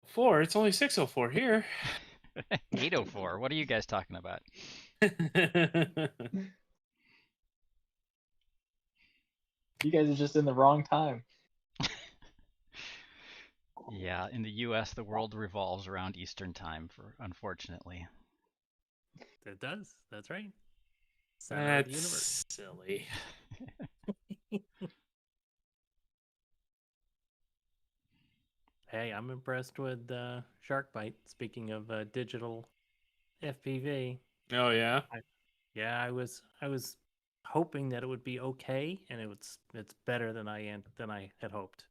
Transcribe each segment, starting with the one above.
4. It's only 6:04 here. 8:04. What are you guys talking about? You guys are just in the wrong time. Yeah, in the U.S., the world revolves around Eastern Time, unfortunately. It does. That's right. Center of the universe. Silly. Hey, I'm impressed with Shark Bite. Speaking of digital FPV, Oh yeah. I was hoping that it would be okay, and it's better than I had hoped.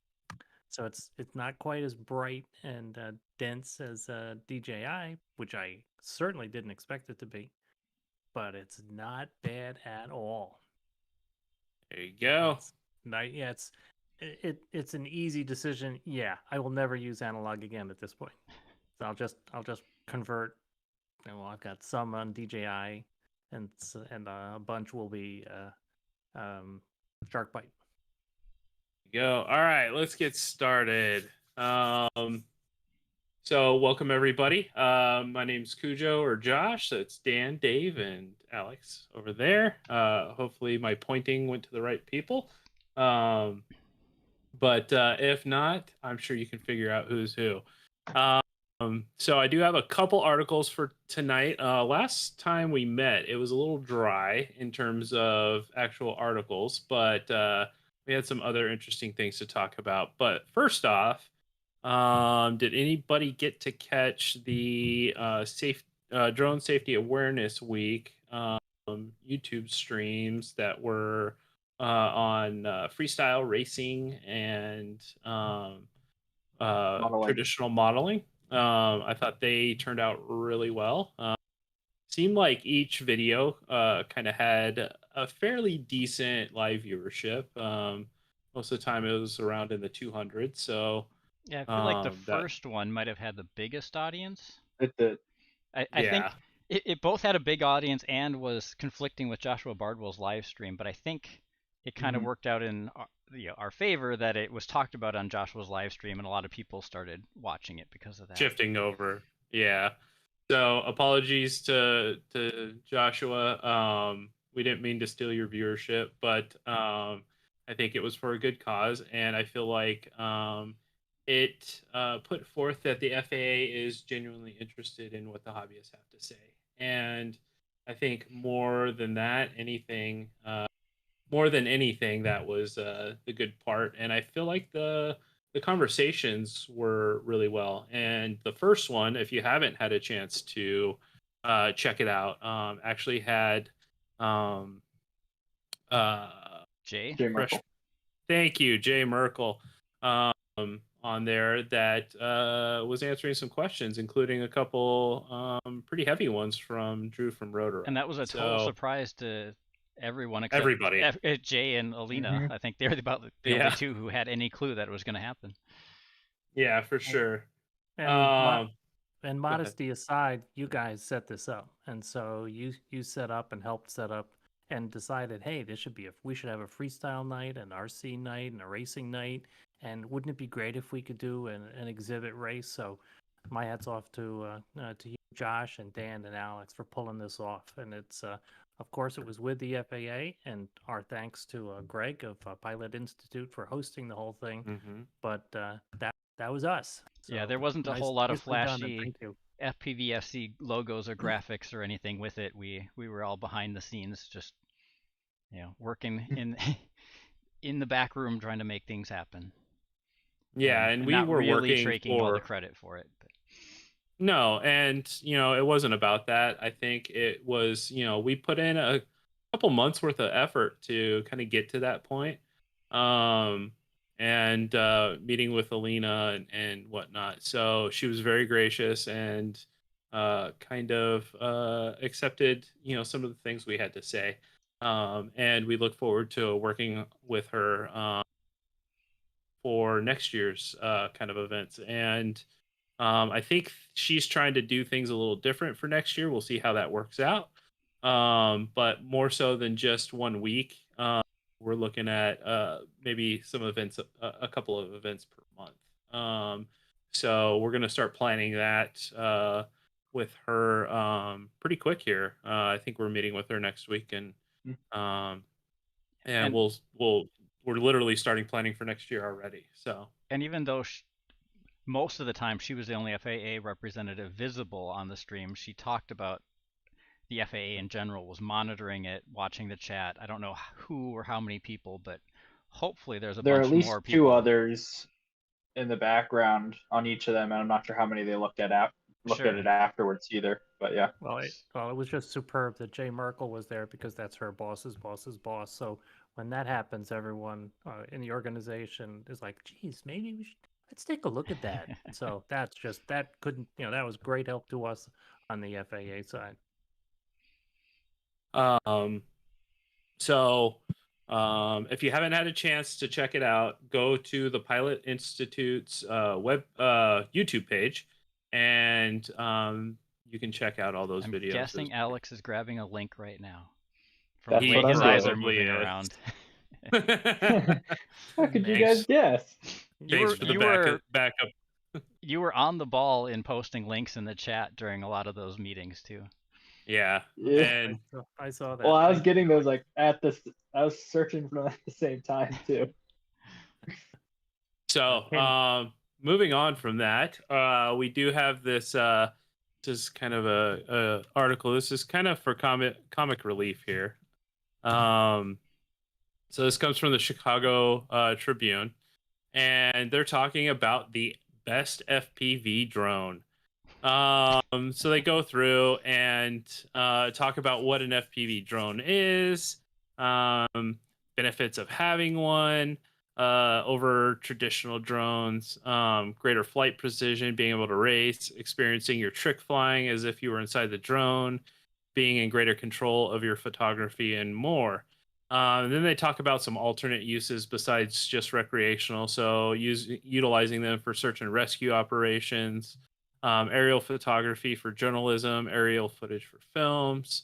So it's not quite as bright and dense as DJI, which I certainly didn't expect it to be, but it's not bad at all. There you go. Yeah, it's an easy decision. Yeah, I will never use analog again at this point. So I'll just convert. Well, I've got some on DJI, and a bunch will be Shark Bite. Go. All right, let's get started. So welcome everybody. My name's Cujo or Josh. So it's Dan, Dave, and Alex over there. Hopefully my pointing went to the right people. But if not, I'm sure you can figure out who's who. So I do have a couple articles for tonight. Last time we met, it was a little dry in terms of actual articles, but we had some other interesting things to talk about. But first off, did anybody get to catch the Drone Safety Awareness Week YouTube streams that were on freestyle racing and traditional modeling? I thought they turned out really well. Seemed like each video kind of had a fairly decent live viewership. Most of the time it was around in the 200s. So yeah, I feel like the first one might have had the biggest audience. It did. I think it both had a big audience and was conflicting with Joshua Bardwell's live stream, but I think it kind of worked out in our favor that it was talked about on Joshua's live stream, and a lot of people started watching it because of that. Shifting over, yeah. So apologies to Joshua. We didn't mean to steal your viewership, but I think it was for a good cause, and I feel like it put forth that the FAA is genuinely interested in what the hobbyists have to say. And I think more than anything, that was the good part. And I feel like the conversations were really well. And the first one, if you haven't had a chance to check it out, actually had Jay Merkel. Thank you, Jay Merkel, on there that was answering some questions, including a couple pretty heavy ones from Drew from Rotor. And that was a total surprise to everyone except everybody. Jay and Alina. I think they're about the only two who had any clue that it was going to happen. Yeah, for sure. And modesty aside, you guys set this up, and so you set up and helped set up and decided, hey, we should have a freestyle night, an RC night, and a racing night, and wouldn't it be great if we could do an exhibit race? So my hat's off to you, Josh and Dan and Alex, for pulling this off. And it's of course it was with the FAA, and our thanks to Greg of Pilot Institute for hosting the whole thing. But that was us. So yeah, there wasn't a whole lot of flashy FPVFC logos or graphics or anything with it. We were all behind the scenes, just working in the back room trying to make things happen. Yeah, and we were really working taking all the credit for it. But. No, and it wasn't about that. I think it was, we put in a couple months worth of effort to kind of get to that point. And meeting with Alina and whatnot. So she was very gracious and kind of accepted, some of the things we had to say. And we look forward to working with her for next year's kind of events. And I think she's trying to do things a little different for next year. We'll see how that works out. But more so than just 1 week. We're looking at maybe some events, a couple of events per month. So we're gonna start planning that with her pretty quick here. I think we're meeting with her next week, and And- we're literally starting planning for next year already. So And even though most of the time she was the only FAA representative visible on the stream, she talked about the FAA in general was monitoring it, watching the chat. I don't know who or how many people, but hopefully there's a There are bunch at least more people. 2 others in the background on each of them, and I'm not sure how many they looked at at it afterwards either. But yeah. Well, it was just superb that Jay Merkel was there, because that's her boss's boss's boss. So when that happens, everyone in the organization is like, "Geez, maybe let's take a look at that." So that was great help to us on the FAA side. If you haven't had a chance to check it out, go to the Pilot Institute's YouTube page, and you can check out all those I'm videos. guessing Alex is grabbing a link right now. That's the what way I'm his eyes are probably moving is. around. How could you guys guess? Thanks for the backup. You were on the ball in posting links in the chat during a lot of those meetings too. Yeah. Yeah. And I saw that. Well, I was getting those like I was searching for them at the same time too. So, moving on from that, we do have this. This is kind of a article. This is kind of for comic relief here. So this comes from the Chicago Tribune, and they're talking about the best FPV drone. So they go through and talk about what an FPV drone is, benefits of having one over traditional drones, greater flight precision, being able to race, experiencing your trick flying as if you were inside the drone, being in greater control of your photography, and more. And then they talk about some alternate uses besides just recreational, so utilizing them for search and rescue operations, aerial photography for journalism, aerial footage for films,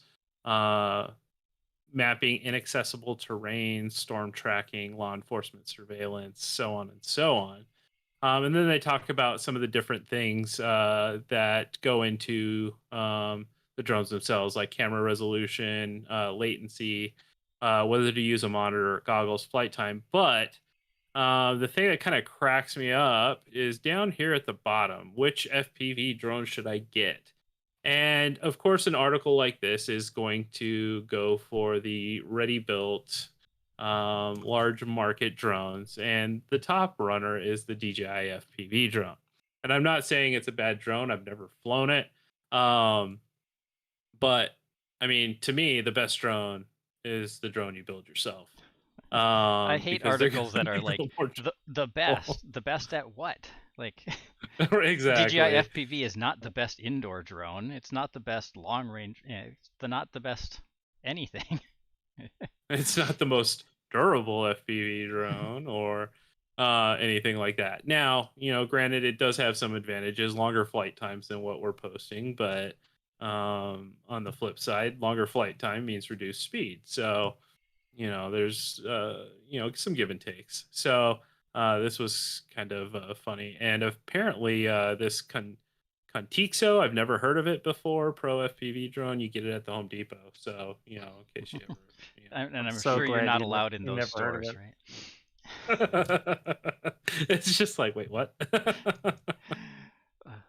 mapping inaccessible terrain, storm tracking, law enforcement surveillance, so on and so on. And then they talk about some of the different things that go into the drones themselves, like camera resolution, latency, whether to use a monitor, goggles, flight time. But the thing that kind of cracks me up is down here at the bottom, which FPV drone should I get? And of course, an article like this is going to go for the ready-built large market drones. And the top runner is the DJI FPV drone. And I'm not saying it's a bad drone. I've never flown it. But I mean, to me, the best drone is the drone you build yourself. I hate articles that are like the best at what? Like exactly. DJI FPV is not the best indoor drone. It's not the best long range. It's not the best anything. It's not the most durable FPV drone or anything like that. Now, granted, it does have some advantages, longer flight times than what we're posting, but on the flip side, longer flight time means reduced speed. So, there's some give and takes. So this was kind of funny, and apparently this Contexo, I've never heard of it before. Pro FPV drone, you get it at the Home Depot. So in case you ever. And I'm so sure you're not allowed in those stores, right? It's just like, wait, what?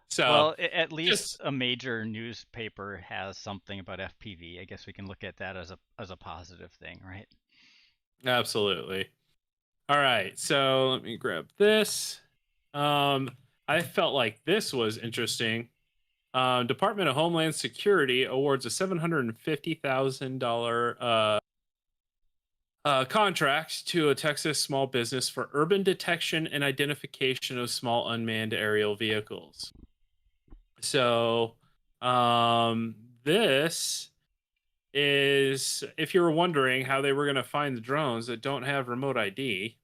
So well, at least a major newspaper has something about FPV. I guess we can look at that as a positive thing, right? Absolutely. All right, so let me grab this. I felt like this was interesting. Department of Homeland Security awards a $750,000 contract to a Texas small business for urban detection and identification of small unmanned aerial vehicles. So this is, if you were wondering how they were going to find the drones that don't have remote ID,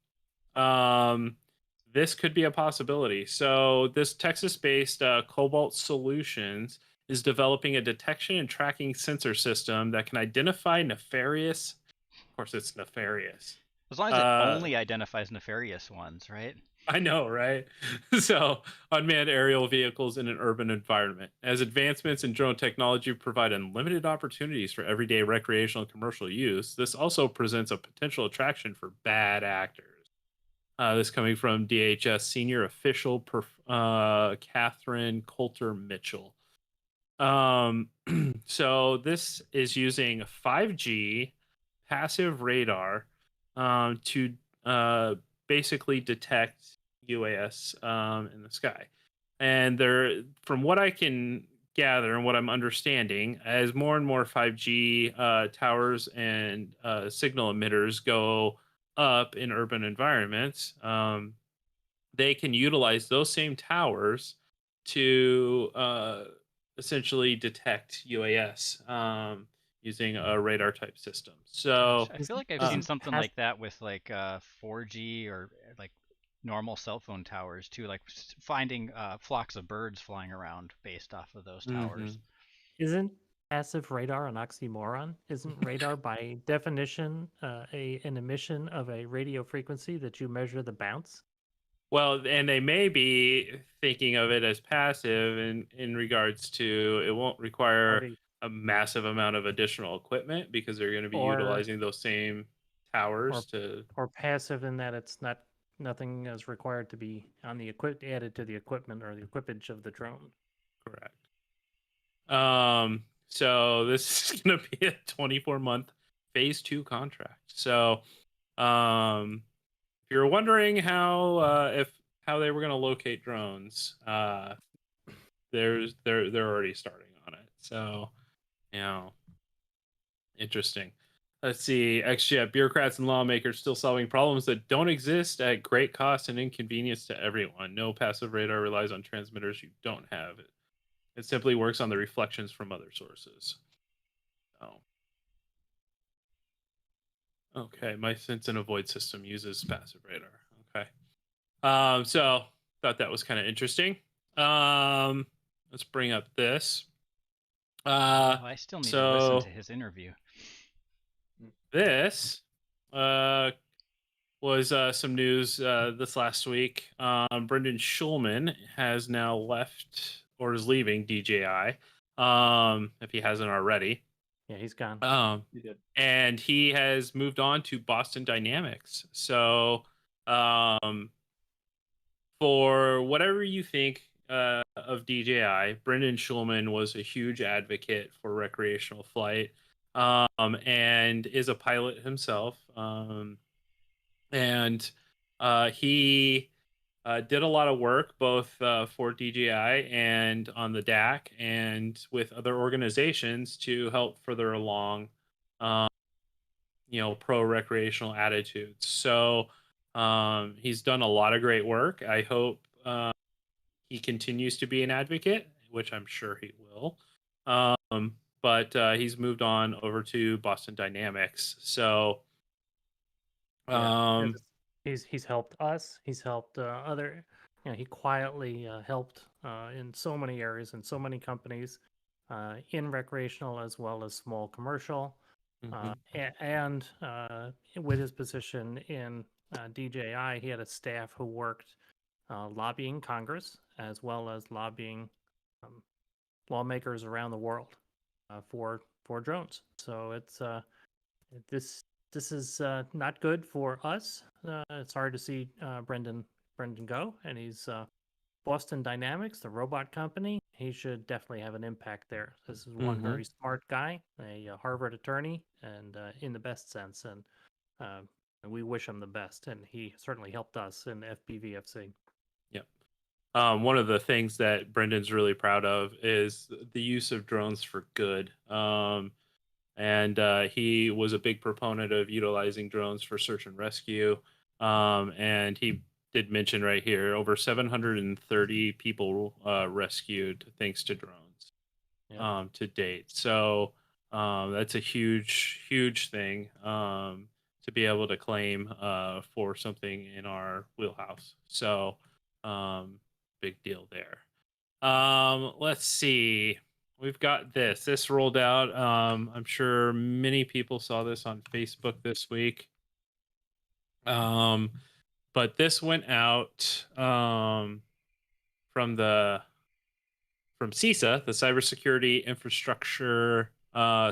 this could be a possibility. So this Texas-based Cobalt Solutions is developing a detection and tracking sensor system that can identify nefarious. Of course, it's nefarious. As long as it only identifies nefarious ones, right? I know, right? So, unmanned aerial vehicles in an urban environment. As advancements in drone technology provide unlimited opportunities for everyday recreational and commercial use, this also presents a potential attraction for bad actors. This coming from DHS senior official Catherine Coulter Mitchell. So this is using 5G passive radar to basically detect UAS in the sky. And there, from what I can gather and what I'm understanding, as more and more 5G towers and signal emitters go up in urban environments, they can utilize those same towers to essentially detect UAS using a radar type system. So, I feel like I've seen Isn't something pass- like that with like 4G or like normal cell phone towers too, like finding flocks of birds flying around based off of those towers. Isn't passive radar an oxymoron? Isn't radar by definition an emission of a radio frequency that you measure the bounce? well, and they may be thinking of it as passive in regards to it won't Are require they a massive amount of additional equipment because they're going to be or utilizing those same towers or to or passive in that it's not nothing is required to be on the added to the equipment or the equipage of the drone? correct. So this is going to be a 24-month phase 2 contract. So, if you're wondering how they were going to locate drones, they're already starting on it. So, interesting. Let's see. XJet bureaucrats and lawmakers still solving problems that don't exist at great cost and inconvenience to everyone. No passive radar relies on transmitters you don't have. It simply works on the reflections from other sources. Oh. Okay, my sense and avoid system uses passive radar. Okay. So thought that was kind of interesting. Let's bring up this. I still need to listen to his interview. This was some news this last week. Brendan Shulman has now left or is leaving DJI, if he hasn't already. Yeah, he's gone. He did. And he has moved on to Boston Dynamics. So, for whatever you think of DJI, Brendan Shulman was a huge advocate for recreational flight, and is a pilot himself. And he did a lot of work both for DJI and on the DAC and with other organizations to help further along, pro recreational attitudes. So he's done a lot of great work. I hope he continues to be an advocate, which I'm sure he will. But he's moved on over to Boston Dynamics. So he's helped us. He's helped other. He quietly helped in so many areas and so many companies, in recreational as well as small commercial. And with his position in DJI, he had a staff who worked lobbying Congress as well as lobbying lawmakers around the world for drones. So it's this is not good for us. It's hard to see Brendan go, and he's Boston Dynamics, the robot company. He should definitely have an impact there. This is one very smart guy, a Harvard attorney, and in the best sense. And we wish him the best. And he certainly helped us in FPVFC. Yep. One of the things that Brendan's really proud of is the use of drones for good. And he was a big proponent of utilizing drones for search and rescue. And he did mention right here over 730 people rescued thanks to drones to date. So that's a huge thing to be able to claim for something in our wheelhouse. So big deal there. Let's see. We've got this. This rolled out. I'm sure many people saw this on Facebook this week. but this went out from CISA, the Cybersecurity Infrastructure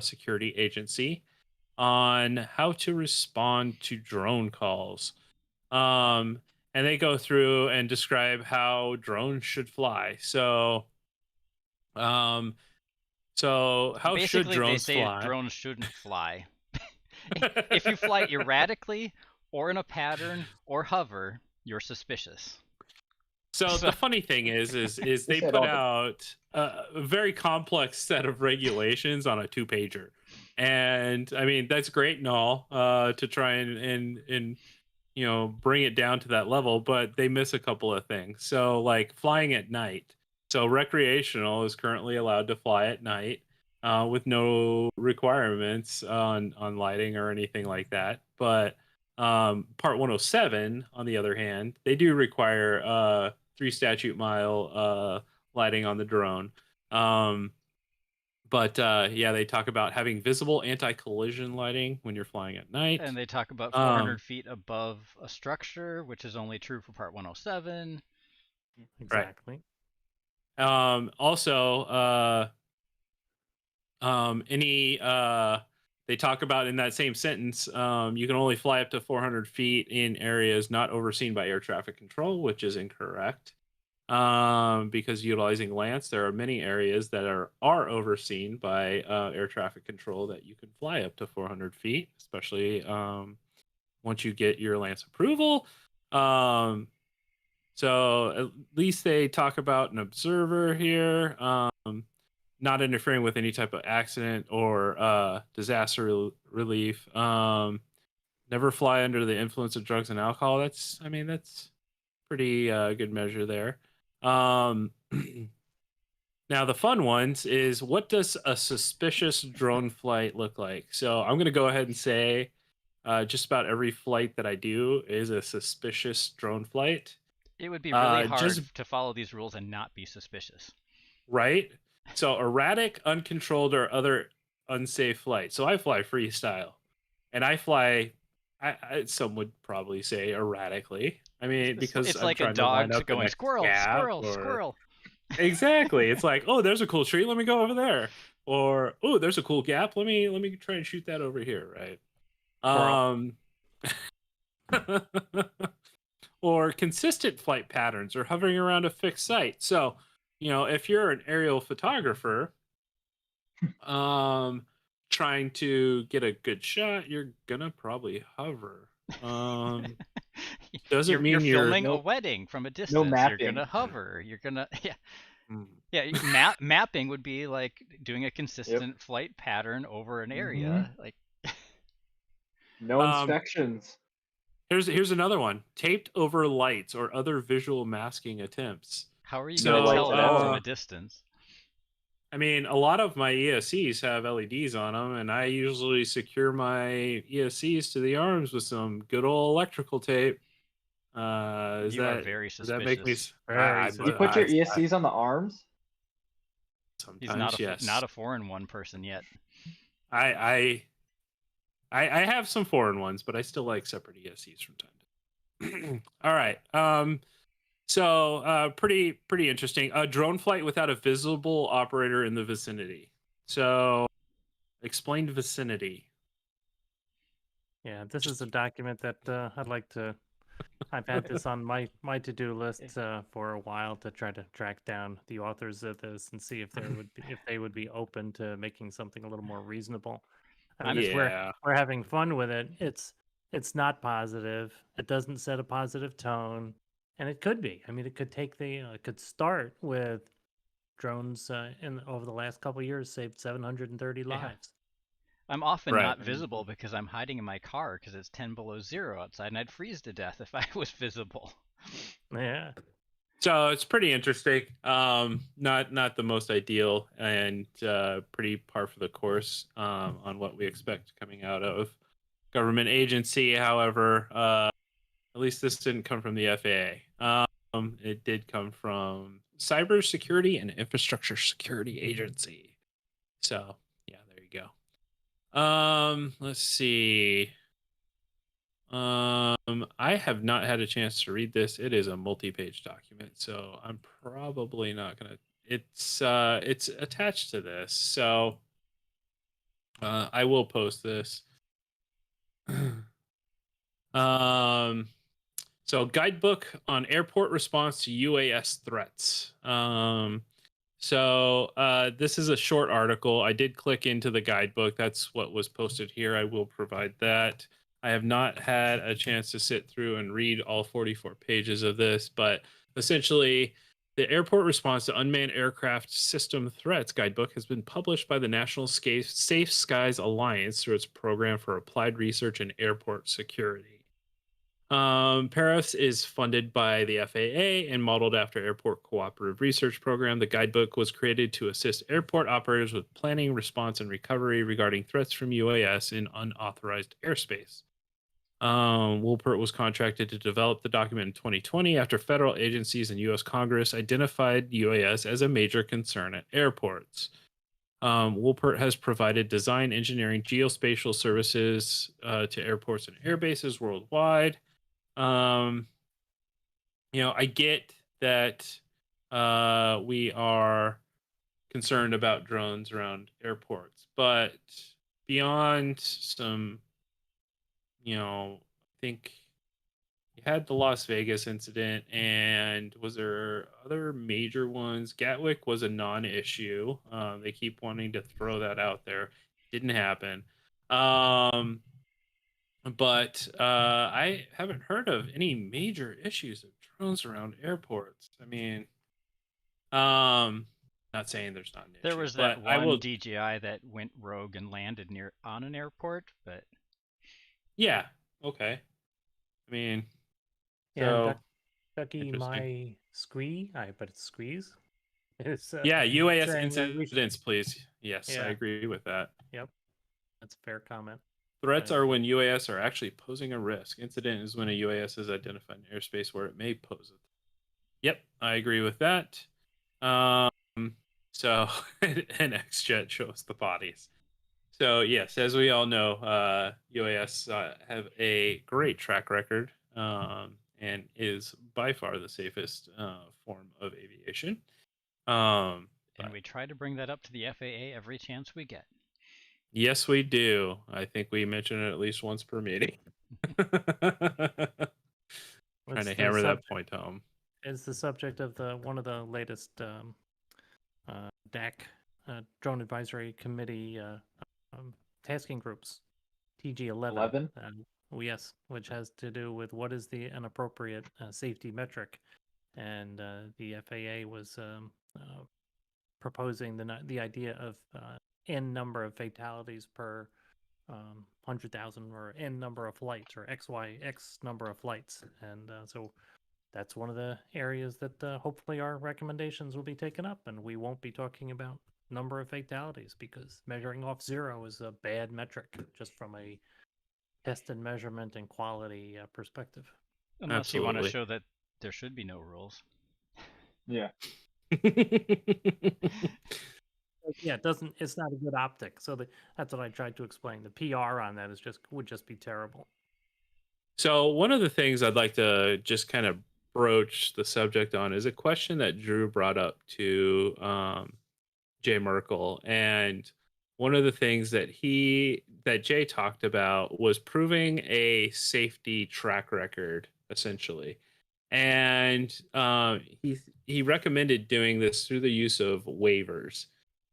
Security Agency, on how to respond to drone calls. And they go through and describe how drones should fly. So how Basically, should they drones say fly? drones shouldn't fly. If you fly erratically or in a pattern or hover, you're suspicious. So the funny thing is they put out a very complex set of regulations on a 2-pager. And I mean, that's great and all to try and bring it down to that level, but they miss a couple of things. So like flying at night. So recreational is currently allowed to fly at night with no requirements on lighting or anything like that. But Part 107, on the other hand, they do require 3 statute mile lighting on the drone. But they talk about having visible anti-collision lighting when you're flying at night. And they talk about 400 feet above a structure, which is only true for Part 107. Exactly. Right. Also, they talk about in that same sentence, you can only fly up to 400 feet in areas not overseen by air traffic control, which is incorrect. Because utilizing Lance, there are many areas that are overseen by air traffic control that you can fly up to 400 feet, especially once you get your Lance approval. So at least they talk about an observer here, not interfering with any type of accident or disaster relief. Never fly under the influence of drugs and alcohol. That's pretty good measure there. Now the fun ones is, what does a suspicious drone flight look like? So I'm going to go ahead and say just about every flight that I do is a suspicious drone flight. It would be really hard to follow these rules and not be suspicious. Right? So erratic, uncontrolled, or other unsafe flight. So I fly freestyle, and I fly, some would probably say erratically. I mean, because it's I'm like trying a dog to line up going squirrel, squirrel, squirrel. Exactly. It's like, oh, there's a cool tree. Let me go over there. Or, oh, there's a cool gap. Let me try and shoot that over here. Right. Or consistent flight patterns or hovering around a fixed site. So, if you're an aerial photographer, trying to get a good shot, you're gonna probably hover. Doesn't mean you're filming a wedding from a distance. No mapping. You're gonna hover. You're gonna mapping would be like doing a consistent flight pattern over an area. Like no inspections. Here's another one: taped over lights or other visual masking attempts. How are you gonna tell that from a distance? I mean, a lot of my ESCs have LEDs on them, and I usually secure my ESCs to the arms with some good old electrical tape. You are very suspicious. Does that make me? You put your ESCs on the arms? Sometimes, He's not a foreign one person yet. I have some foreign ones, but I still like separate ESCs from time to time. All right. So pretty interesting. A drone flight without a visible operator in the vicinity. So explain vicinity. Yeah, this is a document that I'd like to. I've had this on my to-do list for a while to try to track down the authors of this and see if they would be open to making something a little more reasonable. We're having fun with it. It's not positive. It doesn't set a positive tone. And it could be. I mean, it could take it could start with drones over the last couple of years saved 730 lives. I'm often not visible because I'm hiding in my car because it's 10 below zero outside, and I'd freeze to death if I was visible. Yeah. So it's pretty interesting. Not the most ideal, and pretty par for the course on what we expect coming out of government agency. However, at least this didn't come from the FAA. It did come from Cybersecurity and Infrastructure Security Agency. So, yeah, there you go. Let's see. I have not had a chance to read this. It is a multi-page document, so I'm probably not gonna. It's attached to this, so I will post this. So guidebook on airport response to UAS threats. So this is a short article. I did click into the guidebook. That's what was posted here. I will provide that. I have not had a chance to sit through and read all 44 pages of this, but essentially, the Airport Response to Unmanned Aircraft System Threats Guidebook has been published by the National Safe Skies Alliance through its program for applied research in airport security. Paris is funded by the FAA and modeled after Airport Cooperative Research Program. The guidebook was created to assist airport operators with planning, response, and recovery regarding threats from UAS in unauthorized airspace. Woolpert was contracted to develop the document in 2020 after federal agencies and U.S. Congress identified UAS as a major concern at airports. Woolpert has provided design, engineering, geospatial services to airports and airbases worldwide. I get that we are concerned about drones around airports, but beyond some, I think you had the Las Vegas incident, and was there other major ones? Gatwick was a non-issue. They keep wanting to throw that out there. Didn't happen. But I haven't heard of any major issues of drones around airports. I mean, not saying there's not an issue. There was that one DJI that went rogue and landed on an airport, but yeah, okay. I mean, yeah, Ducky, my scree, but it's squeeze. It's yeah, UAS incidents, please. Yes, yeah. I agree with that. Yep, that's a fair comment. Threats are when UAS are actually posing a risk. Incident is when a UAS is identified in airspace where it may pose it. Yep, I agree with that. So an X-Jet shows the bodies. So yes, as we all know, UAS have a great track record and is by far the safest form of aviation. And we try to bring that up to the FAA every chance we get. Yes, we do. I think we mention it at least once per meeting. Trying to hammer that point home. It's the subject of one of the latest DAC, Drone Advisory Committee tasking groups, TG11. Yes, which has to do with what is the inappropriate safety metric, and the FAA was proposing the idea of n number of fatalities per 100,000 or n number of flights, or x number of flights, and so that's one of the areas that hopefully our recommendations will be taken up, and we won't be talking about number of fatalities, because measuring off 0 is a bad metric just from a test and measurement and quality perspective. Unless Absolutely. you want to show that there should be no rules. Yeah. Yeah, it's not a good optic. So that's what I tried to explain. The PR on that would just be terrible. So one of the things I'd like to just kind of broach the subject on is a question that Drew brought up to Jay Merkel, and one of the things that Jay talked about was proving a safety track record, essentially, and he recommended doing this through the use of waivers,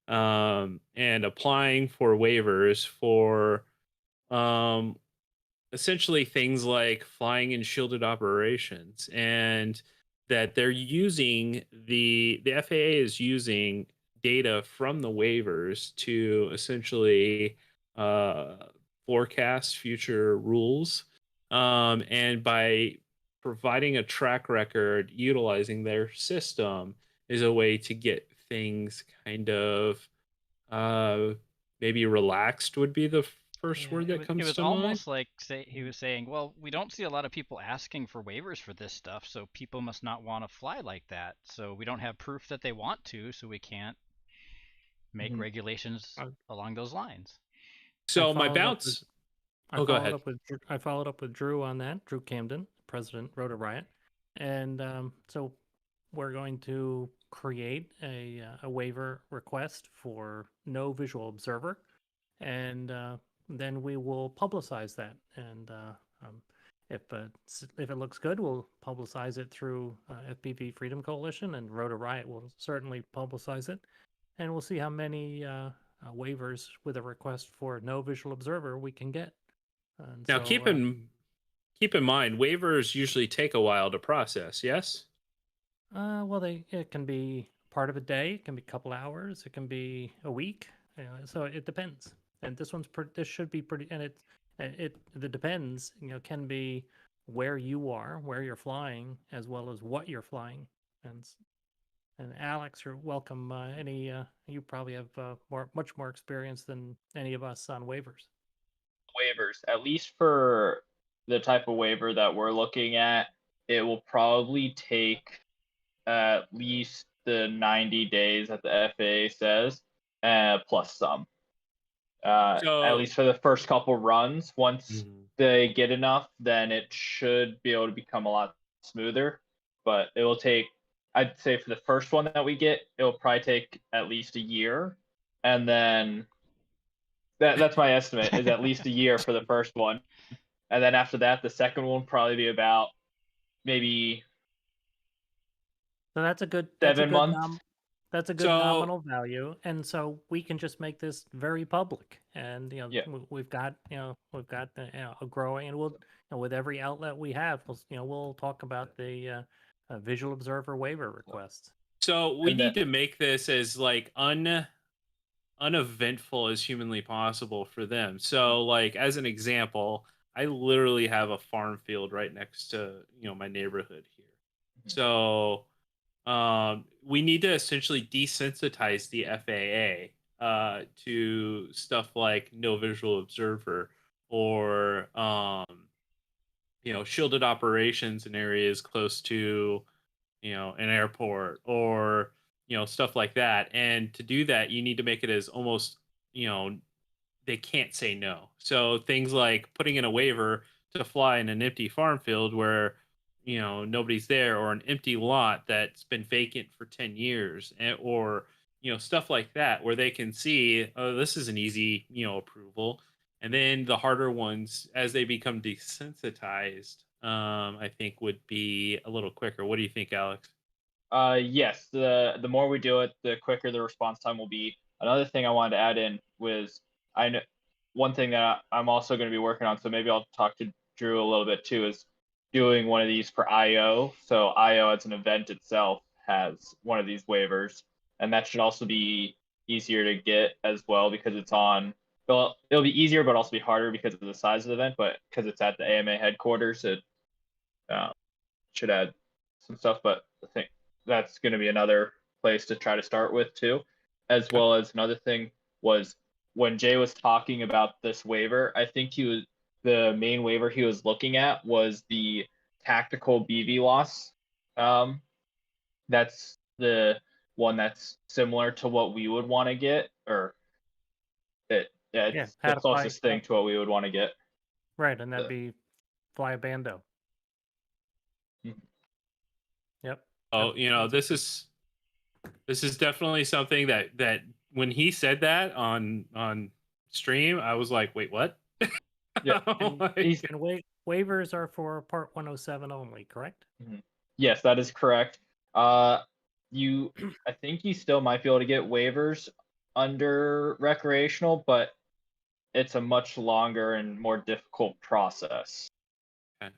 and applying for waivers for essentially things like flying in shielded operations, and that they're using the FAA is using data from the waivers to essentially forecast future rules, and by providing a track record utilizing their system is a way to get things kind of maybe relaxed would be the first word that comes to mind. It was almost like he was saying, well, we don't see a lot of people asking for waivers for this stuff, so people must not want to fly like that. So we don't have proof that they want to, so we can't make regulations along those lines. So my bounce Go ahead. I followed up with Drew on that. Drew Camden, president, Rotor Riot, and so we're going to create a waiver request for no visual observer, and then we will publicize that. And if it looks good, we'll publicize it through FPV Freedom Coalition, and Rotor Riot will certainly publicize it, and we'll see how many waivers with a request for no visual observer we can get. And Now, so, keep in mind, waivers usually take a while to process. Yes. well, it can be part of a day, it can be a couple hours, it can be a week. So it depends. And this should be pretty. And the depends. Can be where you are, where you're flying, as well as what you're flying. And Alex, you're welcome. You probably have much more experience than any of us on waivers. Waivers, at least for the type of waiver that we're looking at, it will probably take at least the 90 days that the FAA says, plus some. At least for the first couple runs. Once they get enough, then it should be able to become a lot smoother. But it will take, I'd say for the first one that we get, it will probably take at least a year. And then that's my estimate, is at least a year for the first one. And then after that, the second one will probably be about maybe So that's a good 7 months. That's a good nominal value, and so we can just make this very public. And we've got a growing, and we'll with every outlet we have, we'll talk about the visual observer waiver request. So we need to make this as like uneventful as humanly possible for them. So, like, as an example, I literally have a farm field right next to my neighborhood here. So we need to essentially desensitize the FAA to stuff like no visual observer or shielded operations in areas close to an airport or stuff like that. And to do that, you need to make it as almost they can't say no. So things like putting in a waiver to fly in an empty farm field where nobody's there, or an empty lot that's been vacant for 10 years, or stuff like that, where they can see, oh, this is an easy approval. And then the harder ones, as they become desensitized, I think would be a little quicker. What do you think, Alex? Yes, the more we do it, the quicker the response time will be. Another thing I wanted to add in was, I know one thing that I'm also going to be working on, so maybe I'll talk to Drew a little bit too, is doing one of these for IO. So IO as an event itself has one of these waivers, and that should also be easier to get as well, because it's on, well, it'll be easier but also be harder because of the size of the event, but because it's at the AMA headquarters, it should add some stuff. But I think that's going to be another place to try to start with too. As well as another thing was, when Jay was talking about this waiver, I think the main waiver he was looking at was the tactical BV loss. That's the one that's similar to what we would want to get, or it's the closest thing to what we would want to get. Right, and that'd be fly a bando. Yep. Oh, this is definitely something that when he said that on stream, I was like, wait, what? Yeah. And waivers are for Part 107 only, correct? Yes, that is correct. I think you still might be able to get waivers under recreational, but it's a much longer and more difficult process. Okay.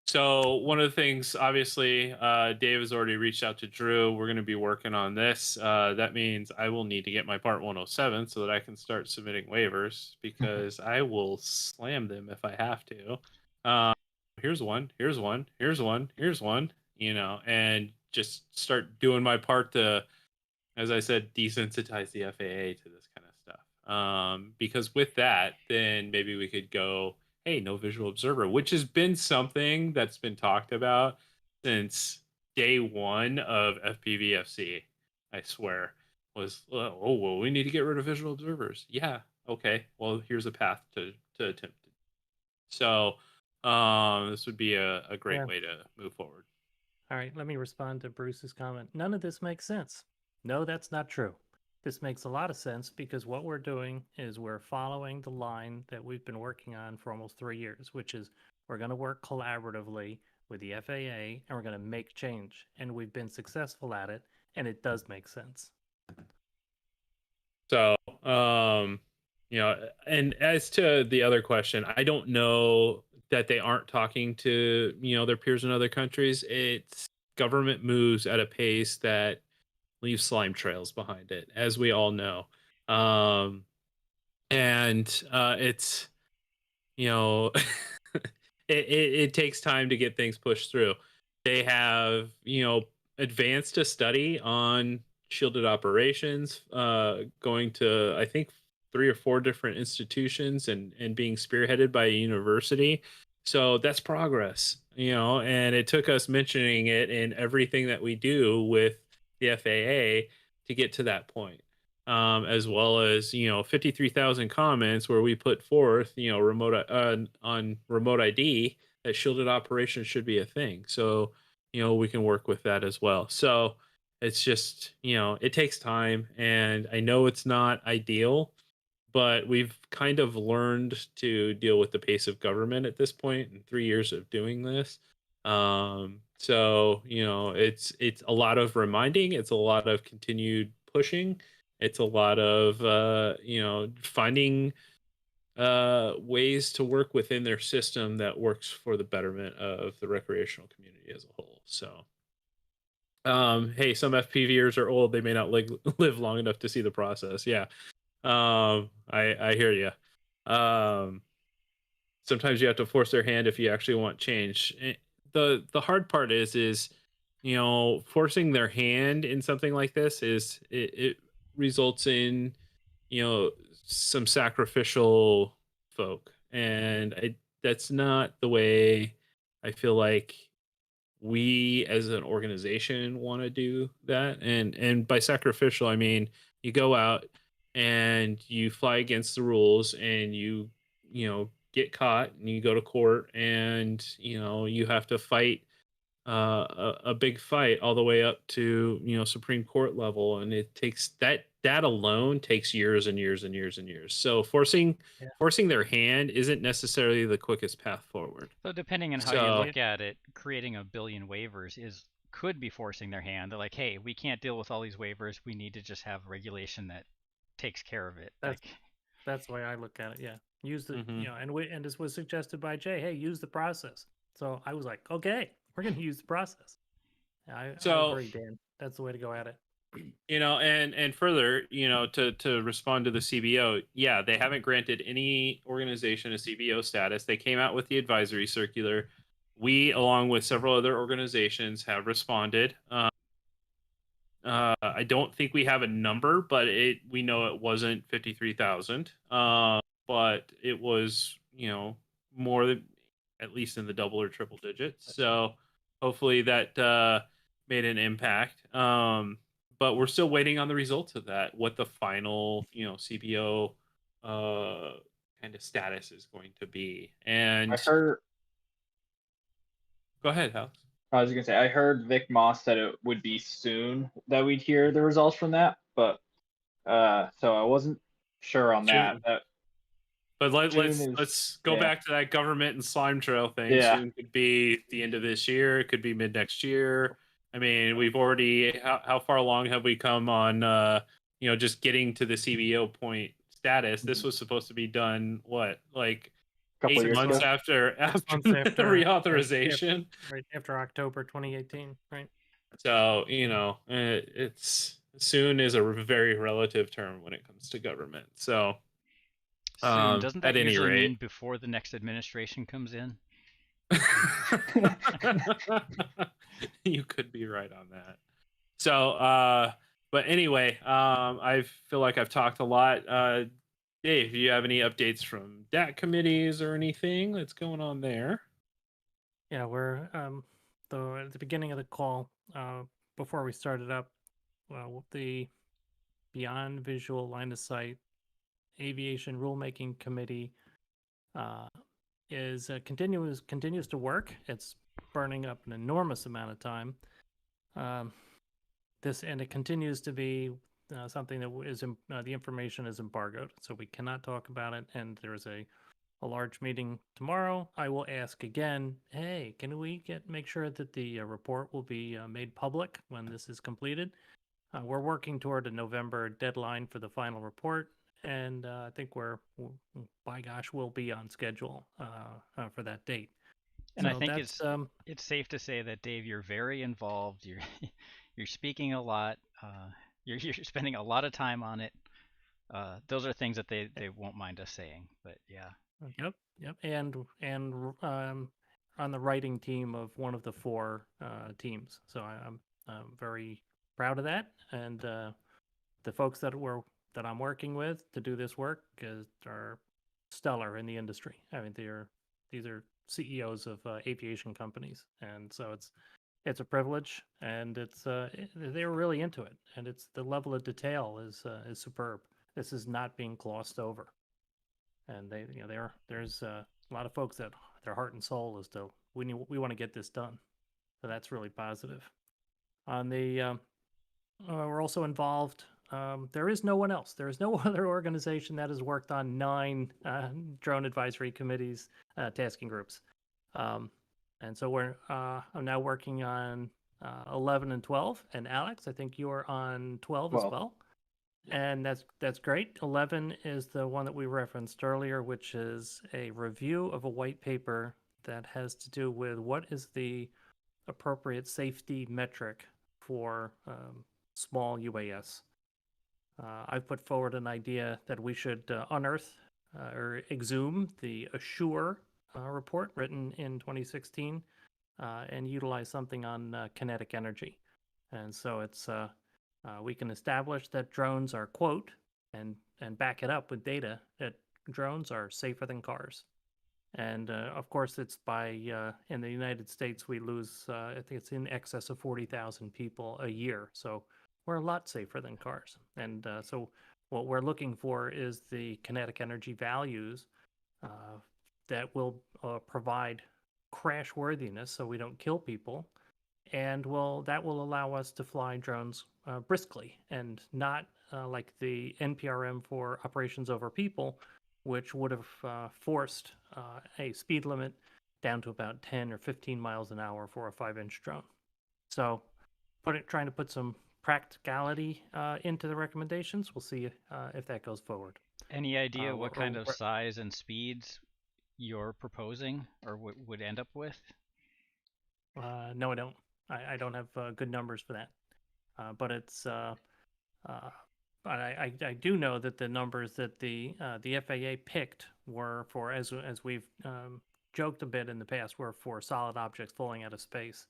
So one of the things, obviously, Dave has already reached out to Drew. We're going to be working on this. That means I will need to get my Part 107 so that I can start submitting waivers, because I will slam them if I have to. Here's one, and just start doing my part to, as I said, desensitize the FAA to this kind of stuff. Because with that, then maybe we could go, hey, no visual observer, which has been something that's been talked about since day one of FPVFC, I swear, was, we need to get rid of visual observers. Yeah, okay, well, here's a path to attempt it. So this would be a great way to move forward. All right, let me respond to Bruce's comment. None of this makes sense. No, that's not true. This makes a lot of sense because what we're doing is we're following the line that we've been working on for almost 3 years, which is we're going to work collaboratively with the FAA and we're going to make change. And we've been successful at it, and it does make sense. So, and as to the other question, I don't know that they aren't talking to, their peers in other countries. It's government moves at a pace that leaves slime trails behind it, as we all know. And it's, it takes time to get things pushed through. They have, advanced a study on shielded operations, going to, I think, 3 or 4 different institutions and being spearheaded by a university. So that's progress, and it took us mentioning it in everything that we do with the FAA to get to that point. As well as 53,000 comments where we put forth remote on remote ID that shielded operations should be a thing. So we can work with that as well. So it's just it takes time, and I know it's not ideal, but we've kind of learned to deal with the pace of government at this point in 3 years of doing this. So it's a lot of reminding, it's a lot of continued pushing, it's a lot of finding ways to work within their system that works for the betterment of the recreational community as a whole. So hey, some FPVers are old, they may not live long enough to see the process. Yeah. I hear you. Sometimes you have to force their hand if you actually want change. The hard part is forcing their hand in something like this is it results in some sacrificial folk, and that's not the way I feel like we as an organization want to do that. And by sacrificial, I mean you go out and you fly against the rules, and you get caught, and you go to court, and you have to fight a big fight all the way up to Supreme Court level, and it takes that alone takes years and years and years and years. So forcing their hand isn't necessarily the quickest path forward. So depending on how you look at it, creating a billion waivers could be forcing their hand. They're like, hey, we can't deal with all these waivers. We need to just have regulation that takes care of it. That's the way I look at it. Yeah, use the and this was suggested by Jay. Hey, use the process. So I was like, okay, we're gonna use the process. I agree, Dan. That's the way to go at it. And further, to respond to the CBO, yeah, they haven't granted any organization a CBO status. They came out with the advisory circular. We, along with several other organizations, have responded. I don't think we have a number, but we know it wasn't 53,000. But it was, more than, at least in the double or triple digits. So hopefully that made an impact. But we're still waiting on the results of that, what the final, CBO kind of status is going to be. And I heard. Go ahead, Alex. I was gonna say I heard Vic Moss said it would be soon that we'd hear the results from that, but so I wasn't sure on that. But let's go back to that government and slime trail thing. Yeah. Soon could be the end of this year. It could be mid next year. I mean, we've already how far along have we come on just getting to the CBO point status? This was supposed to be done like 8 months after the reauthorization. Right after October 2018, right? So, it's soon is a very relative term when it comes to government. So soon, doesn't that usually mean before the next administration comes in? You could be right on that. So, but anyway, I feel like I've talked a lot. Dave, do you have any updates from DAC committees or anything that's going on there? Yeah, we're at the beginning of the call, before we started up, the Beyond Visual Line of Sight Aviation Rulemaking Committee is continues to work. It's burning up an enormous amount of time. It continues to be something that is the information is embargoed, so we cannot talk about it. And there's a large meeting tomorrow. I will ask again, hey, can we make sure that the report will be made public when this is completed? We're working toward a November deadline for the final report, and I think by gosh, we'll be on schedule for that date. And so I think it's safe to say that, Dave, you're very involved. You're speaking a lot. You're spending a lot of time on it. Those are things that they won't mind us saying. But yeah. Yep. And on the writing team of one of the 4 teams. So I'm very proud of that. And the folks that I'm working with to do this work are stellar in the industry. I mean, these are CEOs of aviation companies, and so it's a privilege, and they're really into it, and it's the level of detail is superb. This is not being glossed over, and there's a lot of folks that their heart and soul is to we want to get this done, so that's really positive. On the we're also involved. There is no one else. There is no other organization that has worked on 9 drone advisory committees, tasking groups. And so I'm now working on 11 and 12. And Alex, I think you are on 12 as well. And that's great. 11 is the one that we referenced earlier, which is a review of a white paper that has to do with what is the appropriate safety metric for small UAS. I've put forward an idea that we should unearth or exhume the Assure report written in 2016 and utilize something on kinetic energy. And so it's we can establish that drones are, quote, and back it up with data, that drones are safer than cars. And of course, it's in the United States, we lose, I think it's in excess of 40,000 people a year. So we're a lot safer than cars. And so what we're looking for is the kinetic energy values that will provide crash worthiness so we don't kill people. And that will allow us to fly drones briskly and not like the NPRM for operations over people, which would have forced a speed limit down to about 10 or 15 miles an hour for a 5-inch drone. So trying to put some practicality into the recommendations. We'll see if that goes forward. Any idea what kind of size and speeds you're proposing or would end up with? No, I don't. I don't have good numbers for that. But it's but I do know that the numbers that the FAA picked were for, as we've joked a bit in the past, were for solid objects falling out of space,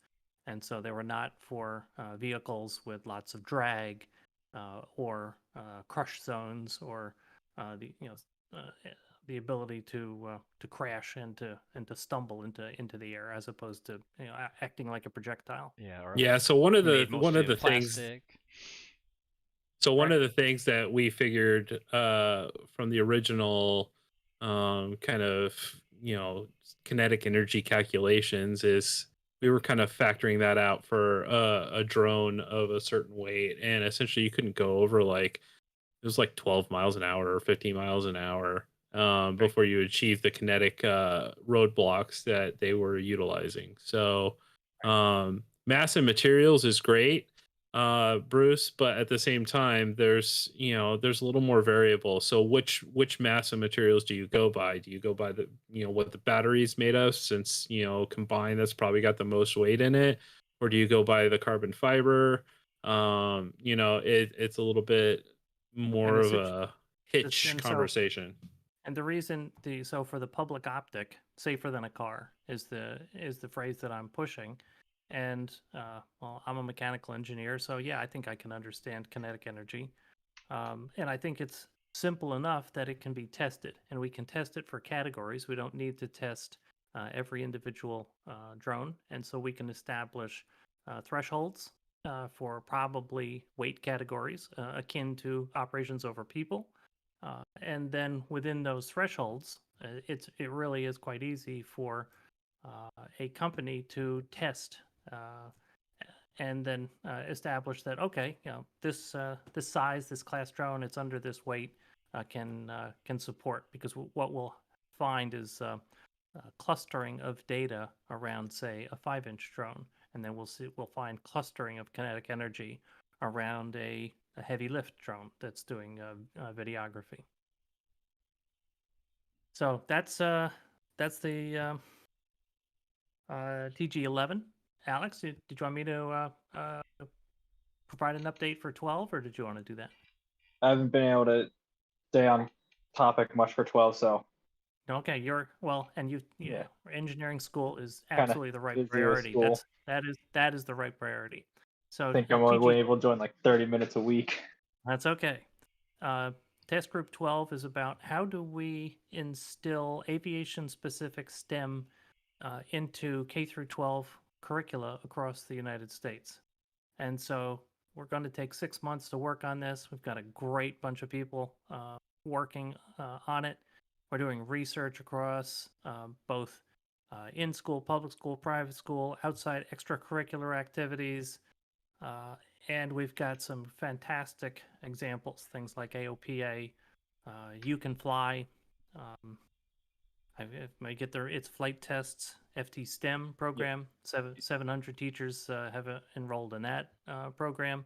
and so they were not for vehicles with lots of drag or crush zones or the ability to crash and to stumble into the air, as opposed to acting like a projectile. Yeah. So one of the things. So one of the things that we figured from the original kind of kinetic energy calculations is we were kind of factoring that out for a drone of a certain weight, and essentially you couldn't go over it was 12 miles an hour or 15 miles an hour before you achieve the kinetic roadblocks that they were utilizing. So massive materials is great, Bruce, but at the same time there's a little more variable. So which mass of materials do you go by? Do you go by the what the battery's made of, since combined that's probably got the most weight in it, or do you go by the carbon fiber? It's a little bit more of a hitch conversation. And the reason so for the public optic, safer than a car is the phrase that I'm pushing. And well, I'm a mechanical engineer, so yeah, I think I can understand kinetic energy. And I think it's simple enough that it can be tested, and we can test it for categories. We don't need to test every individual drone, and so we can establish thresholds for probably weight categories akin to operations over people. And then within those thresholds, it really is quite easy for a company to test and then establish that, okay, this size, this class drone, it's under this weight, can support, because what we'll find is clustering of data around, say, a 5-inch drone, and then we'll find clustering of kinetic energy around a heavy lift drone that's doing videography. So that's the TG11. Alex, did you want me to provide an update for 12, or did you want to do that? I haven't been able to stay on topic much for 12, so. Okay, yeah. Engineering school is Kinda absolutely the right busy with priority. school. That is the right priority. So I think I'm only able to join like 30 minutes a week. That's okay. Task group 12 is about how do we instill aviation-specific STEM into K through 12 curricula across the United States. And so we're going to take 6 months to work on this. We've got a great bunch of people working on it. We're doing research across both in-school, public school, private school, outside extracurricular activities. And we've got some fantastic examples, things like AOPA, You Can Fly. I may get its flight tests, FT STEM program. 700 teachers have enrolled in that program.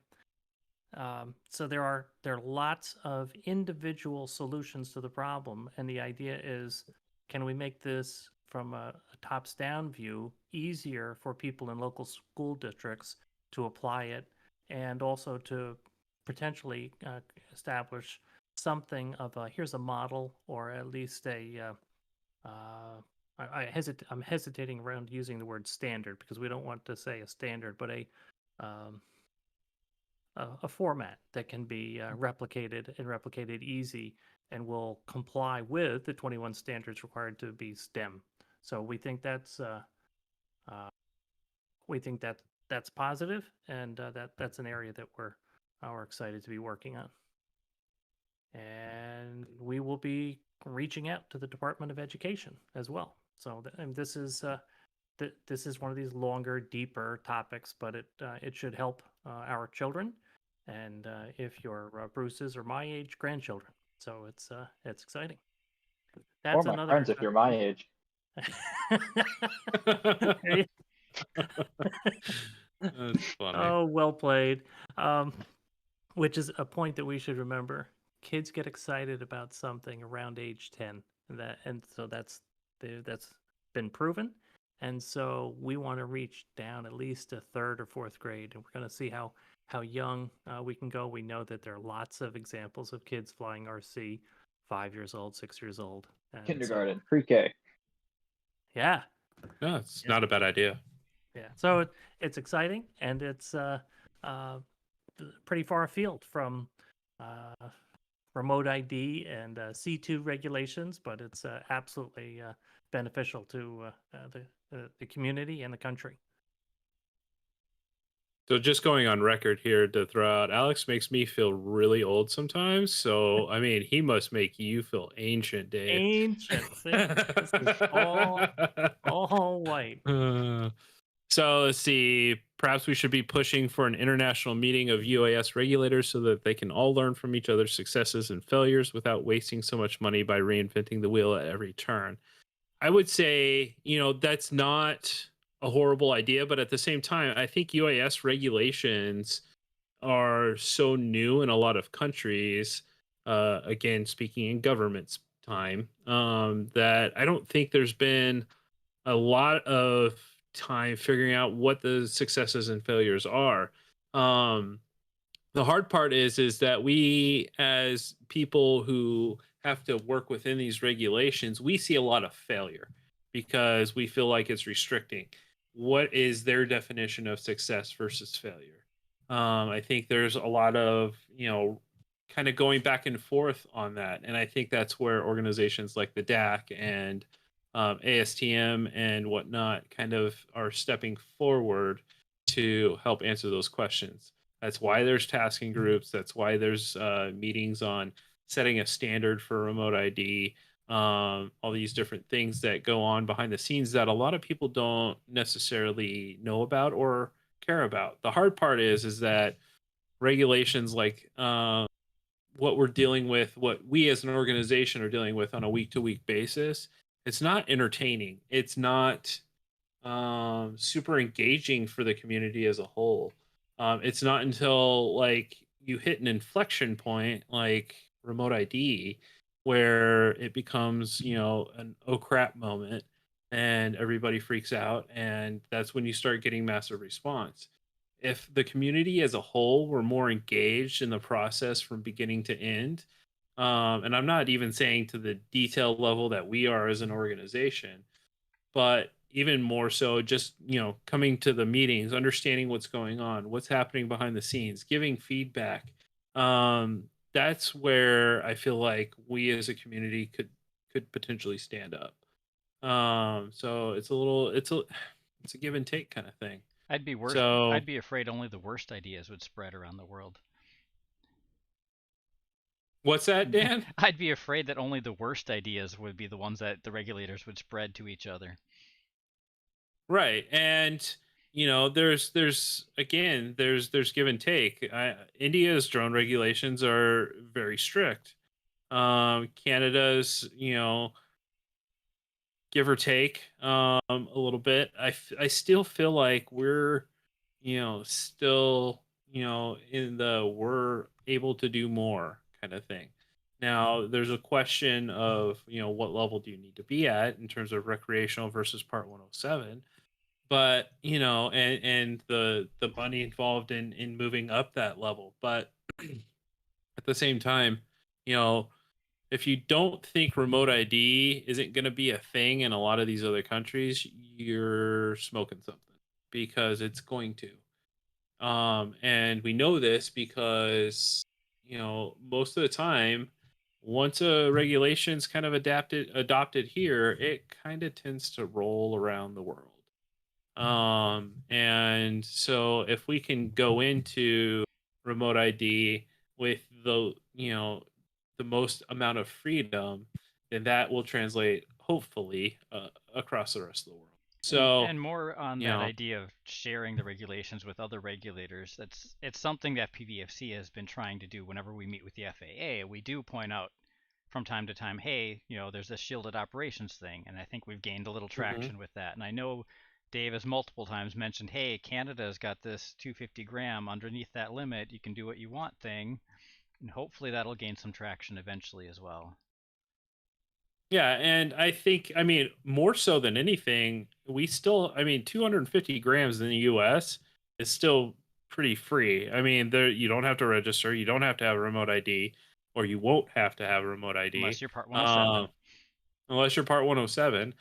So there are lots of individual solutions to the problem, and the idea is, can we make this from a tops-down view easier for people in local school districts to apply it, and also to potentially establish something of here's a model, or at least I'm hesitating around using the word standard, because we don't want to say a standard, but a format that can be replicated easy, and will comply with the 21 standards required to be STEM. So we think that's positive, and that's an area that we're excited to be working on. And we will be reaching out to the Department of Education as well. So this is one of these longer, deeper topics, but it should help our children, and if you're Bruce's or my age, grandchildren. So it's exciting. That's or my friends if you're my age. That's funny. Oh, well played. Which is a point that we should remember. Kids get excited about something around age 10, and so that's been proven. And so we want to reach down at least to 3rd or 4th grade, and we're going to see how young we can go. We know that there are lots of examples of kids flying RC, 5 years old, 6 years old, and kindergarten, pre-K. Yeah. No, it's not a bad idea. Yeah. So it's exciting, and it's pretty far afield from remote ID and C2 regulations, but it's absolutely beneficial to the community and the country. So just going on record here to throw out, Alex makes me feel really old sometimes. So, I mean, he must make you feel ancient, Dave. Ancient. This is all white. So let's see. Perhaps we should be pushing for an international meeting of UAS regulators so that they can all learn from each other's successes and failures without wasting so much money by reinventing the wheel at every turn. I would say, that's not a horrible idea, but at the same time, I think UAS regulations are so new in a lot of countries, again, speaking in government's time, that I don't think there's been a lot of time figuring out what the successes and failures are. The hard part is that we, as people who have to work within these regulations, we see a lot of failure because we feel like it's restricting. What is their definition of success versus failure? I think there's a lot of, kind of going back and forth on that. And I think that's where organizations like the DAC and ASTM and whatnot kind of are stepping forward to help answer those questions. That's why there's tasking groups. That's why there's meetings on setting a standard for remote ID, all these different things that go on behind the scenes that a lot of people don't necessarily know about or care about. The hard part is that regulations like what we're dealing with, what we as an organization are dealing with on a week to week basis, it's not entertaining. It's not super engaging for the community as a whole. It's not until like you hit an inflection point like remote ID where it becomes, an oh crap moment and everybody freaks out. And that's when you start getting massive response. If the community as a whole were more engaged in the process from beginning to end, and I'm not even saying to the detail level that we are as an organization, but even more so just coming to the meetings, understanding what's going on, what's happening behind the scenes, giving feedback. That's where I feel like we as a community could potentially stand up. So it's a give and take kind of thing. I'd be So afraid only the worst ideas would spread around the world. what's that, Dan? I'd be afraid that only the worst ideas would be the ones that the regulators would spread to each other. Right. And there's give and take. India's drone regulations are very strict. Canada's, give or take a little bit. I still feel like we're, still, in the we're able to do more kind of thing. Now, there's a question of, what level do you need to be at in terms of recreational versus Part 107? But and the money involved in moving up that level. But at the same time, if you don't think remote ID isn't going to be a thing in a lot of these other countries, you're smoking something, because it's going to. And we know this because most of the time, once a regulation's kind of adopted here, it kind of tends to roll around the world. And so if we can go into remote ID with the most amount of freedom, then that will translate hopefully across the rest of the world. So and more on that idea of sharing the regulations with other regulators. It's something that FPVFC has been trying to do. Whenever we meet with the FAA, we do point out from time to time, hey, there's this shielded operations thing, and I think we've gained a little traction with that. And I know Dave has multiple times mentioned, hey, Canada's got this 250 gram underneath that limit, you can do what you want thing, and hopefully that'll gain some traction eventually as well. Yeah, and I think, more so than anything, we still, 250 grams in the US is still pretty free. There, you don't have to register, you don't have to have a remote ID, or you won't have to have a remote ID. Unless you're Part 107. Unless you're Part 107.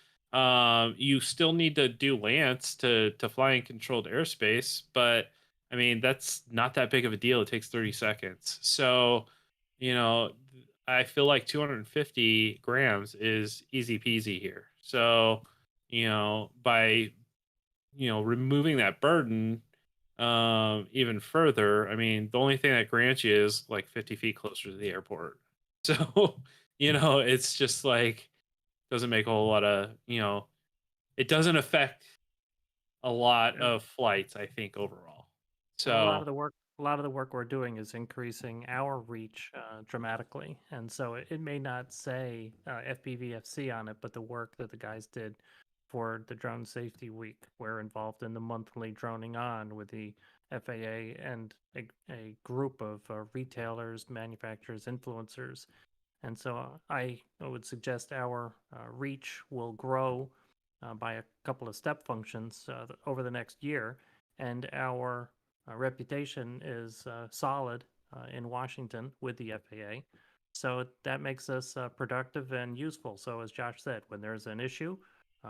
You still need to do Lance to fly in controlled airspace, but that's not that big of a deal. It takes 30 seconds. So, I feel like 250 grams is easy peasy here. So, by removing that burden even further, the only thing that grants you is like 50 feet closer to the airport. So, it's just like, doesn't make a whole lot of, it doesn't affect a lot of flights, I think, overall. So a lot of the work we're doing is increasing our reach dramatically, and so it may not say FPVFC on it, but the work that the guys did for the Drone Safety Week, we're involved in the monthly droning on with the FAA and a group of retailers, manufacturers, influencers. And so I would suggest our reach will grow by a couple of step functions over the next year, and our reputation is solid in Washington with the FAA. So that makes us productive and useful. So as Josh said, when there's an issue,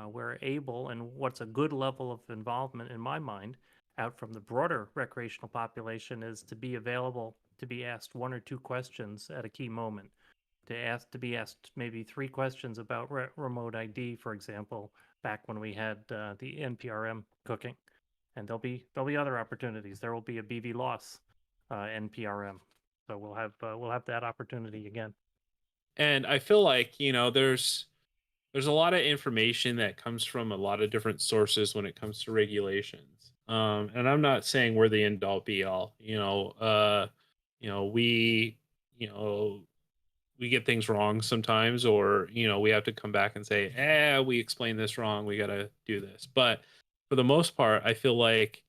we're able, and what's a good level of involvement in my mind, out from the broader recreational population, is to be available to be asked one or two questions at a key moment. To be asked maybe 3 questions about remote ID, for example, back when we had the NPRM cooking, and there'll be other opportunities. There will be a BV loss NPRM, so we'll have that opportunity again. And I feel like, there's a lot of information that comes from a lot of different sources when it comes to regulations. And I'm not saying we're the end all be all. We, you know, we get things wrong sometimes, or we have to come back and say, we explained this wrong. We got to do this. But for the most part, I feel like,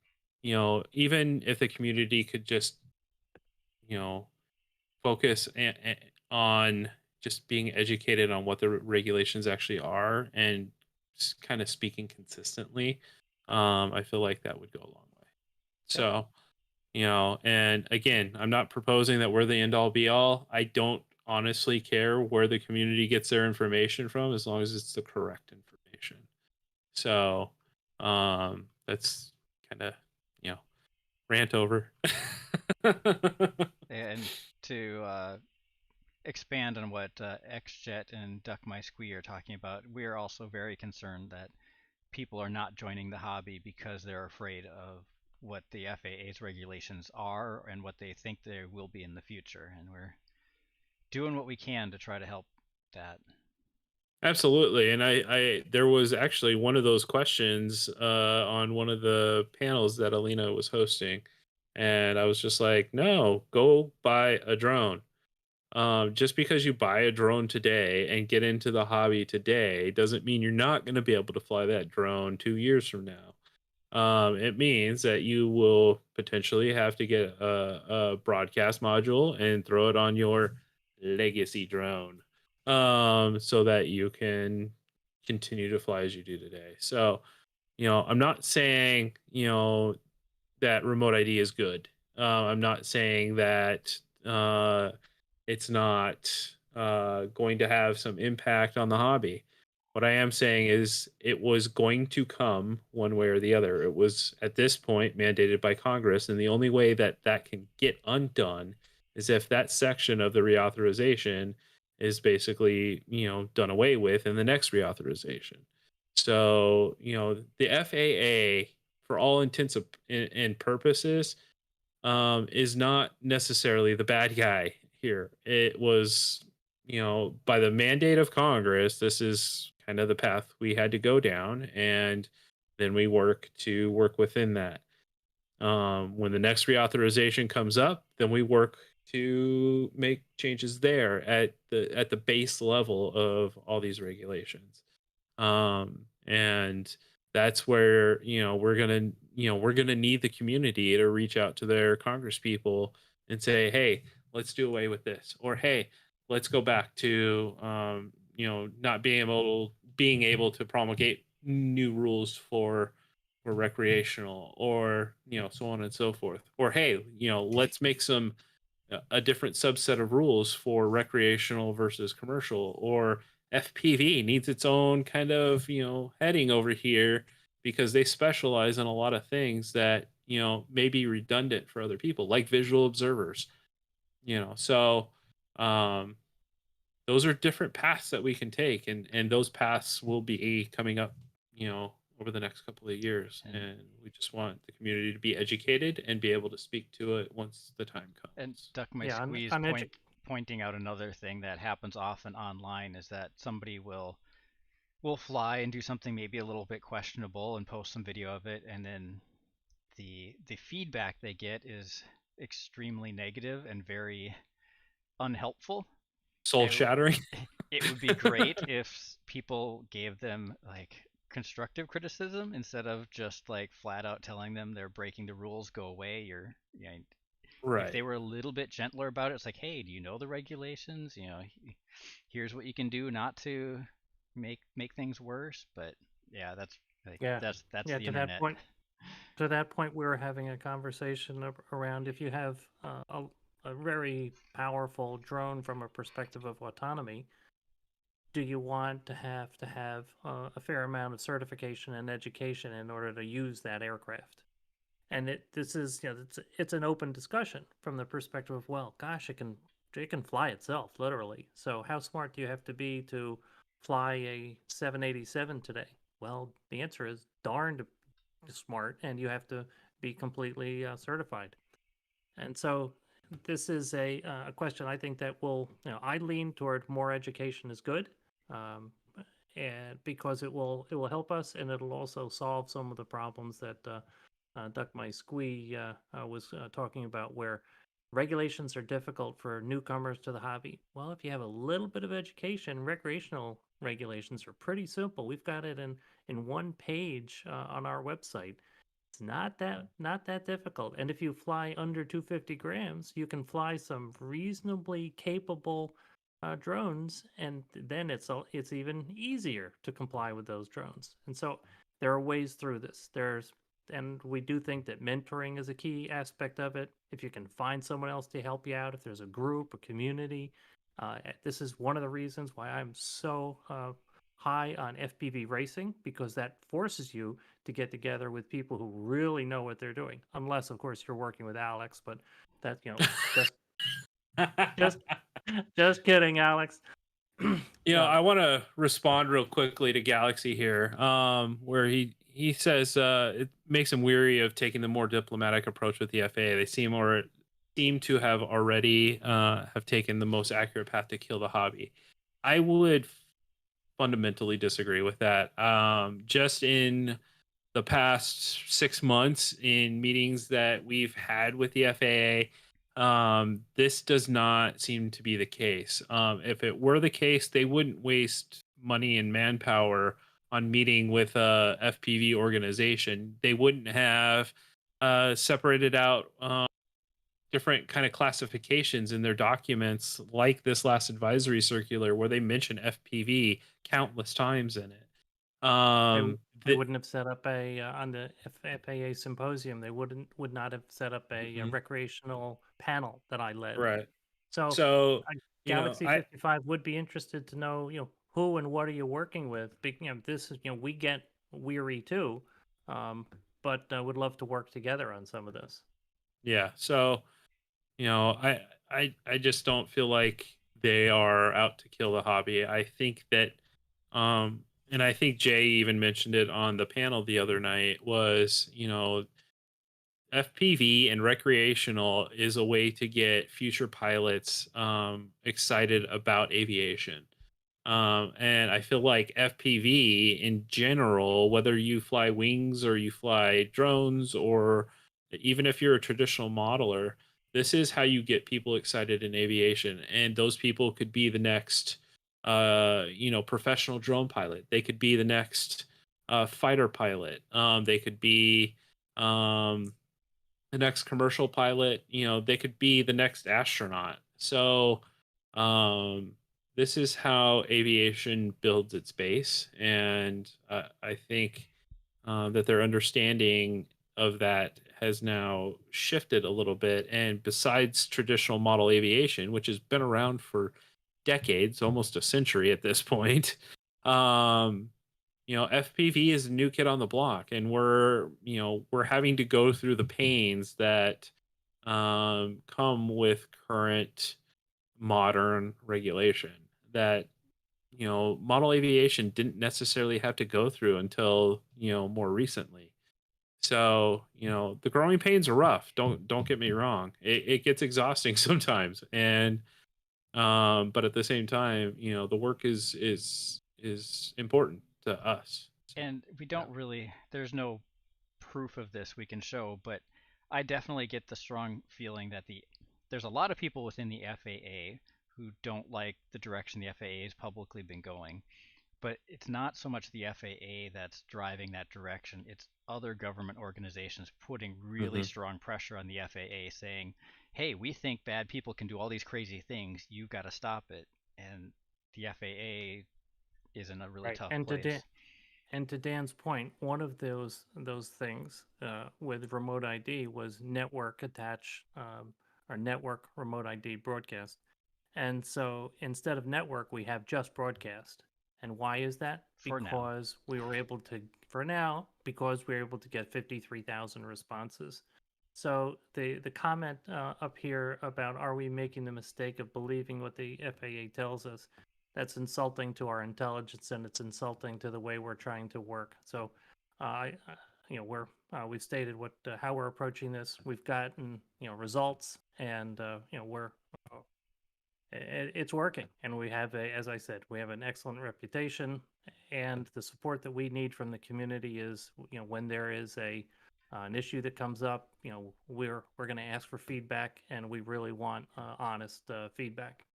even if the community could just, you know, focus on just being educated on what the regulations actually are and kind of speaking consistently, I feel like that would go a long way. So, and again, I'm not proposing that we're the end all be all. I don't honestly care where the community gets their information from as long as it's the correct information. So, that's kind of, rant over. And to expand on what XJet and Duck My Squee are talking about, we are also very concerned that people are not joining the hobby because they're afraid of what the FAA's regulations are and what they think they will be in the future. And we're doing what we can to try to help that. Absolutely. And I there was actually one of those questions on one of the panels that Alina was hosting. And I was just like, no, go buy a drone. Just because you buy a drone today and get into the hobby today doesn't mean you're not going to be able to fly that drone 2 years from now. It means that you will potentially have to get a broadcast module and throw it on your legacy drone, so that you can continue to fly as you do today. So, I'm not saying, that remote ID is good. I'm not saying that it's not going to have some impact on the hobby. What I am saying is it was going to come one way or the other. It was at this point mandated by Congress, and the only way that that can get undone is if that section of the reauthorization is basically, done away with in the next reauthorization. So, the FAA, for all intents and purposes, is not necessarily the bad guy here. It was, by the mandate of Congress, this is kind of the path we had to go down, and then we work within that. When the next reauthorization comes up, then we work to make changes there at the base level of all these regulations. And that's where, we're gonna need the community to reach out to their Congress people and say, hey, let's do away with this, or hey, let's go back to, not being able to promulgate new rules for recreational, or so on and so forth, or hey, let's make a different subset of rules for recreational versus commercial, or FPV needs its own kind of, heading over here because they specialize in a lot of things that, may be redundant for other people, like visual observers, so those are different paths that we can take, and those paths will be coming up, over the next couple of years, and we just want the community to be educated and be able to speak to it once the time comes. And Duck My Squeeze pointing out another thing that happens often online is that somebody will fly and do something maybe a little bit questionable and post some video of it, and then the feedback they get is extremely negative and very unhelpful. Soul shattering. It would be great if people gave them like constructive criticism instead of just like flat out telling them they're breaking the rules, go away. Right. If they were a little bit gentler about it, it's like, hey, do you know the regulations? Here's what you can do not to make things worse. But yeah, that's the internet. To that point, we were having a conversation around if you have a very powerful drone from a perspective of autonomy, do you want to have a fair amount of certification and education in order to use that aircraft? And this is, it's an open discussion from the perspective of, well, gosh, it can fly itself, literally. So how smart do you have to be to fly a 787 today? Well, the answer is darned smart, and you have to be completely certified. And so this is a question I think that will, I lean toward more education is good, and because it will help us, and it'll also solve some of the problems that Duck My Squee was talking about, where regulations are difficult for newcomers to the hobby. Well, if you have a little bit of education, recreational regulations are pretty simple. We've got it in one page on our website. It's not that difficult. And if you fly under 250 grams, you can fly some reasonably capable drones, and then it's even easier to comply with those drones. And so there are ways through this. And we do think that mentoring is a key aspect of it. If you can find someone else to help you out, if there's a group, a community, this is one of the reasons why I'm so high on FPV racing, because that forces you to get together with people who really know what they're doing. Unless, of course, you're working with Alex, but that, just just kidding, Alex. I want to respond real quickly to Galaxy here, where he says it makes him weary of taking the more diplomatic approach with the FAA. They seem to have already have taken the most accurate path to kill the hobby. I would fundamentally disagree with that. Just in the past 6 months, in meetings that we've had with the FAA, this does not seem to be the case. If it were the case, they wouldn't waste money and manpower on meeting with a FPV organization. They wouldn't have separated out different kind of classifications in their documents, like this last advisory circular where they mention FPV countless times in it. They wouldn't have set up a on the FAA symposium. They would not have set up a recreational panel that I led. Right. So Galaxy 55 would be interested to know, who and what are you working with? This is, we get weary too, but would love to work together on some of this. Yeah. So, I just don't feel like they are out to kill the hobby. I think that, and I think Jay even mentioned it on the panel the other night, was, FPV and recreational is a way to get future pilots excited about aviation. And I feel like FPV in general, whether you fly wings or you fly drones, or even if you're a traditional modeler, this is how you get people excited in aviation. And those people could be the next, professional drone pilot. They could be the next fighter pilot. They could be the next commercial pilot. They could be the next astronaut. So, this is how aviation builds its base, and I think that their understanding of that has now shifted a little bit. And besides traditional model aviation, which has been around for decades, almost a century at this point, FPV is a new kid on the block, and we're having to go through the pains that come with current modern regulation that model aviation didn't necessarily have to go through until more recently. So the growing pains are rough. Don't get me wrong. It gets exhausting sometimes, and but at the same time, the work is important to us. So, And we don't really, there's no proof of this we can show, but I definitely get the strong feeling that there's a lot of people within the FAA who don't like the direction the FAA has publicly been going. But it's not so much the FAA that's driving that direction. It's other government organizations putting really strong pressure on the FAA, saying, hey, we think bad people can do all these crazy things. You've got to stop it. And the FAA is in a really tough place. And to Dan's point, one of those things with remote ID was network attach or network remote ID broadcast. And so instead of network, we have just broadcast. And why is that? Because we were able to get 53,000 responses. So the comment up here about, are we making the mistake of believing what the FAA tells us? That's insulting to our intelligence, and it's insulting to the way we're trying to work. So we've stated what how we're approaching this. We've gotten results, and it's working. And we have as I said, we have an excellent reputation, and the support that we need from the community is when there is an issue that comes up, we're going to ask for feedback, and we really want honest feedback.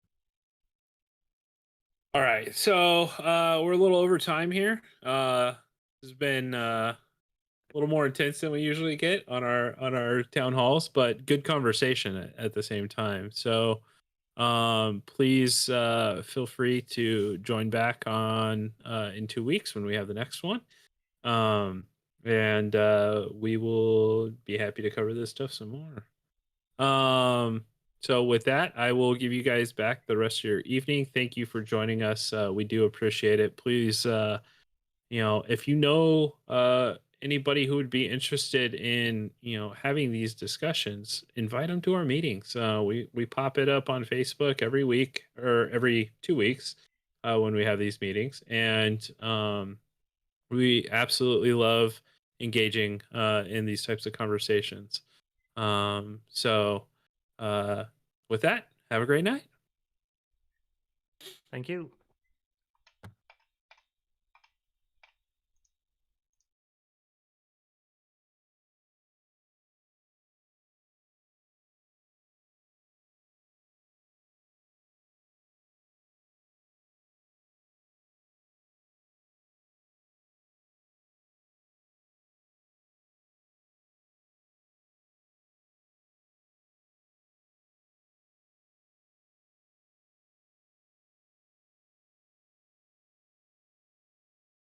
All right, so we're a little over time here. This has been a little more intense than we usually get on our town halls, but good conversation at the same time. So please feel free to join back on in 2 weeks when we have the next one. And we will be happy to cover this stuff some more. So with that, I will give you guys back the rest of your evening. Thank you for joining us. We do appreciate it. Please, if you know anybody who would be interested in, having these discussions, invite them to our meetings. We pop it up on Facebook every week or every 2 weeks when we have these meetings. And we absolutely love engaging in these types of conversations. So with that, have a great night. Thank you.